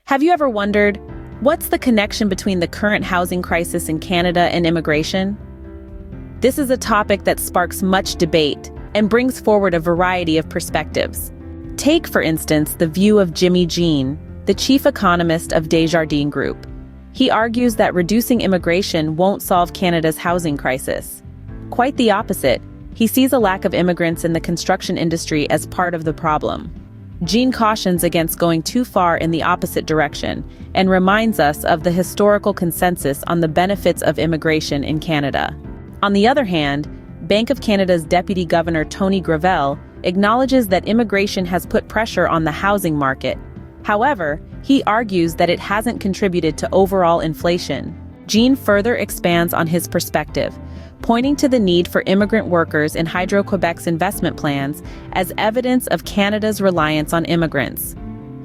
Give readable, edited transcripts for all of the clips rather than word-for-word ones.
Have you ever wondered, what's the connection between the current housing crisis in Canada and immigration? This is a topic that sparks much debate and brings forward a variety of perspectives. Take, for instance, the view of Jimmy Jean, the chief economist of Desjardins Group. He argues that reducing immigration won't solve Canada's housing crisis. Quite the opposite, he sees a lack of immigrants in the construction industry as part of the problem. Jean cautions against going too far in the opposite direction and reminds us of the historical consensus on the benefits of immigration in Canada. On the other hand, Bank of Canada's Deputy Governor Toni Gravelle acknowledges that immigration has put pressure on the housing market. However, he argues that it hasn't contributed to overall inflation. Jean further expands on his perspective, pointing to the need for immigrant workers in Hydro-Quebec's investment plans as evidence of Canada's reliance on immigrants.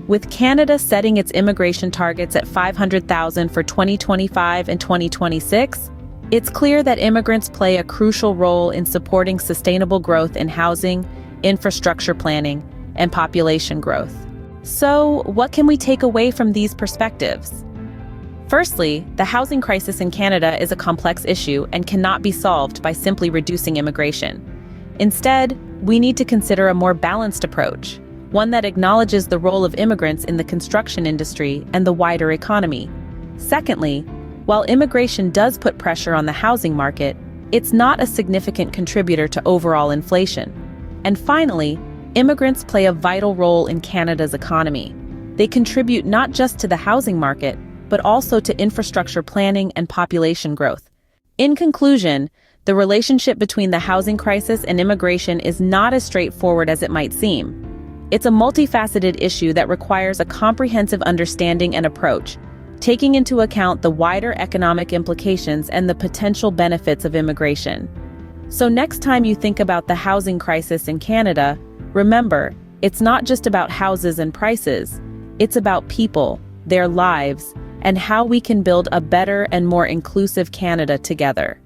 With Canada setting its immigration targets at 500,000 for 2025 and 2026, it's clear that immigrants play a crucial role in supporting sustainable growth in housing, infrastructure planning, and population growth. So, what can we take away from these perspectives? Firstly, the housing crisis in Canada is a complex issue and cannot be solved by simply reducing immigration. Instead, we need to consider a more balanced approach, one that acknowledges the role of immigrants in the construction industry and the wider economy. Secondly, while immigration does put pressure on the housing market, it's not a significant contributor to overall inflation. And finally, immigrants play a vital role in Canada's economy. They contribute not just to the housing market, but also to infrastructure planning and population growth. In conclusion, the relationship between the housing crisis and immigration is not as straightforward as it might seem. It's a multifaceted issue that requires a comprehensive understanding and approach, taking into account the wider economic implications and the potential benefits of immigration. So next time you think about the housing crisis in Canada, remember, it's not just about houses and prices, it's about people, their lives, and how we can build a better and more inclusive Canada together.